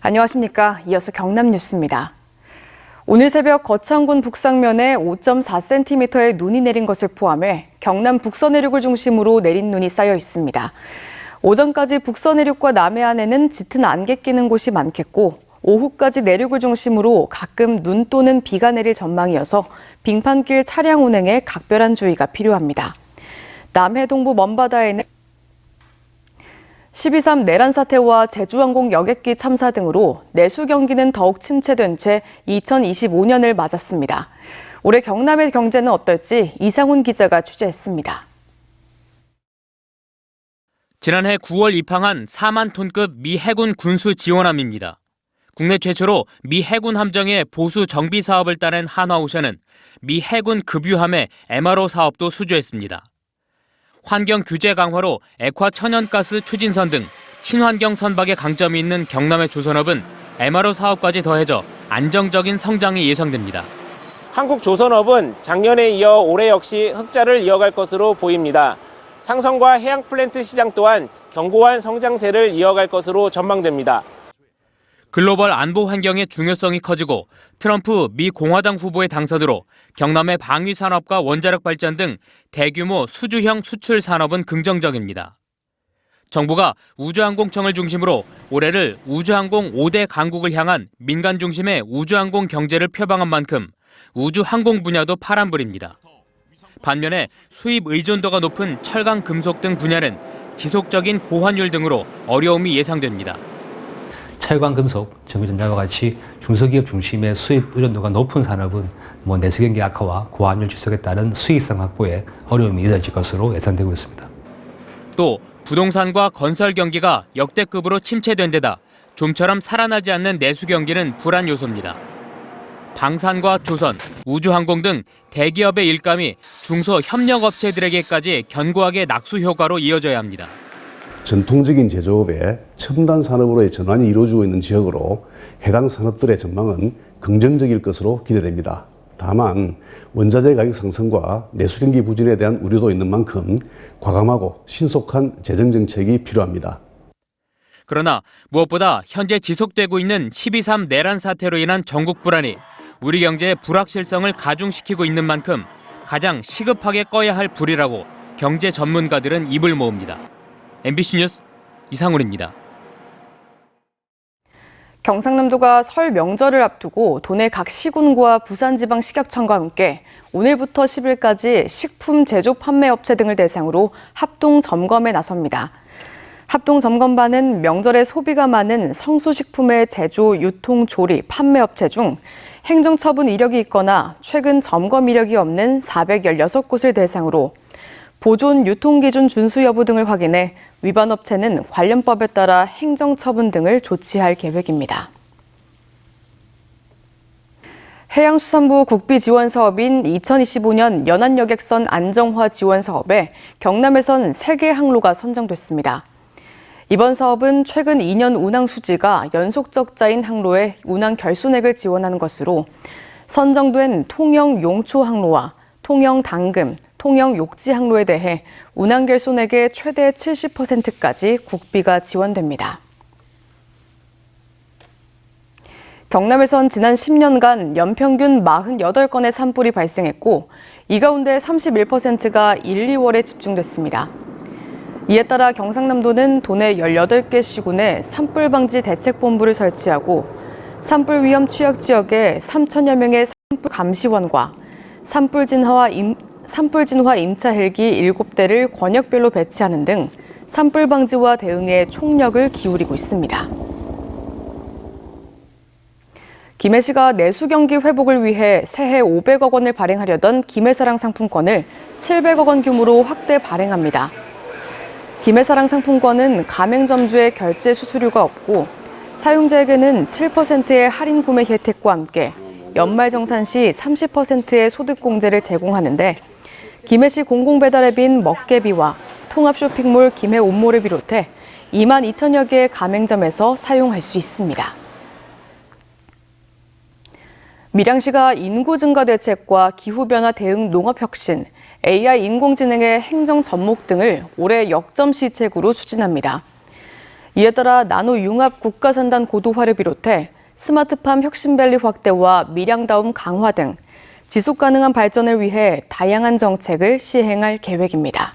안녕하십니까. 이어서 경남 뉴스입니다. 오늘 새벽 거창군 북상면에 5.4cm의 눈이 내린 것을 포함해 경남 북서내륙을 중심으로 내린 눈이 쌓여 있습니다. 오전까지 북서내륙과 남해안에는 짙은 안개 끼는 곳이 많겠고 오후까지 내륙을 중심으로 가끔 눈 또는 비가 내릴 전망이어서 빙판길 차량 운행에 각별한 주의가 필요합니다. 남해 동부 먼바다에는 12.3 내란 사태와 제주항공 여객기 참사 등으로 내수 경기는 더욱 침체된 채 2025년을 맞았습니다. 올해 경남의 경제는 어떨지 이상훈 기자가 취재했습니다. 지난해 9월 입항한 4만 톤급 미 해군 군수 지원함입니다. 국내 최초로 미 해군 함정의 보수 정비 사업을 따낸 한화오션은 미 해군 급유함의 MRO 사업도 수주했습니다. 환경 규제 강화로 액화 천연가스 추진선 등 친환경 선박에 강점이 있는 경남의 조선업은 MRO 사업까지 더해져 안정적인 성장이 예상됩니다. 한국조선업은 작년에 이어 올해 역시 흑자를 이어갈 것으로 보입니다. 상선과 해양 플랜트 시장 또한 견고한 성장세를 이어갈 것으로 전망됩니다. 글로벌 안보 환경의 중요성이 커지고 트럼프 미 공화당 후보의 당선으로 경남의 방위 산업과 원자력 발전 등 대규모 수주형 수출 산업은 긍정적입니다. 정부가 우주항공청을 중심으로 올해를 우주항공 5대 강국을 향한 민간 중심의 우주항공 경제를 표방한 만큼 우주항공 분야도 파란불입니다. 반면에 수입 의존도가 높은 철강, 금속 등 분야는 지속적인 고환율 등으로 어려움이 예상됩니다. 철강, 금속, 전기전자와 같이 중소기업 중심의 수입 의존도가 높은 산업은 내수 경기 악화와 고환율 지속에 따른 수익성 확보에 어려움이 이어질 것으로 예상되고 있습니다. 또 부동산과 건설 경기가 역대급으로 침체된 데다 좀처럼 살아나지 않는 내수 경기는 불안 요소입니다. 방산과 조선, 우주항공 등 대기업의 일감이 중소협력업체들에게까지 견고하게 낙수 효과로 이어져야 합니다. 전통적인 제조업의 첨단 산업으로의 전환이 이루어지고 있는 지역으로 해당 산업들의 전망은 긍정적일 것으로 기대됩니다. 다만 원자재 가격 상승과 내수 경기 부진에 대한 우려도 있는 만큼 과감하고 신속한 재정 정책이 필요합니다. 그러나 무엇보다 현재 지속되고 있는 12.3 내란 사태로 인한 전국 불안이 우리 경제의 불확실성을 가중시키고 있는 만큼 가장 시급하게 꺼야 할 불이라고 경제 전문가들은 입을 모읍니다. MBC 뉴스 이상훈입니다. 경상남도가 설 명절을 앞두고 도내 각 시군과 부산지방식약청과 함께 오늘부터 10일까지 식품 제조 판매 업체 등을 대상으로 합동 점검에 나섭니다. 합동 점검반은 명절에 소비가 많은 성수식품의 제조, 유통, 조리, 판매 업체 중 행정처분 이력이 있거나 최근 점검 이력이 없는 416곳을 대상으로 보존 유통기준 준수 여부 등을 확인해 위반 업체는 관련법에 따라 행정처분 등을 조치할 계획입니다. 해양수산부 국비 지원 사업인 2025년 연안여객선 안정화 지원 사업에 경남에선 3개 항로가 선정됐습니다. 이번 사업은 최근 2년 운항 수지가 연속 적자인 항로에 운항 결손액을 지원하는 것으로 선정된 통영 용초 항로와 통영 당금, 통영 욕지 항로에 대해 운항 결손액의 최대 70%까지 국비가 지원됩니다. 경남에선 지난 10년간 연평균 48건의 산불이 발생했고 이 가운데 31%가 1, 2월에 집중됐습니다. 이에 따라 경상남도는 도내 18개 시군에 산불 방지 대책본부를 설치하고 산불 위험 취약 지역에 3천여 명의 산불 감시원과 산불 진화 임차 헬기 7대를 권역별로 배치하는 등 산불 방지와 대응에 총력을 기울이고 있습니다. 김해시가 내수 경기 회복을 위해 새해 500억 원을 발행하려던 김해사랑 상품권을 700억 원 규모로 확대 발행합니다. 김해사랑 상품권은 가맹점주의 결제 수수료가 없고 사용자에게는 7%의 할인 구매 혜택과 함께 연말정산 시 30%의 소득공제를 제공하는데 김해시 공공배달앱인 먹개비와 통합쇼핑몰 김해온몰을 비롯해 2만 2천여 개의 가맹점에서 사용할 수 있습니다. 밀양시가 인구 증가 대책과 기후변화 대응 농업혁신, AI 인공지능의 행정 접목 등을 올해 역점 시책으로 추진합니다. 이에 따라 나노융합 국가산단 고도화를 비롯해 스마트팜 혁신밸리 확대와 밀양다움 강화 등 지속가능한 발전을 위해 다양한 정책을 시행할 계획입니다.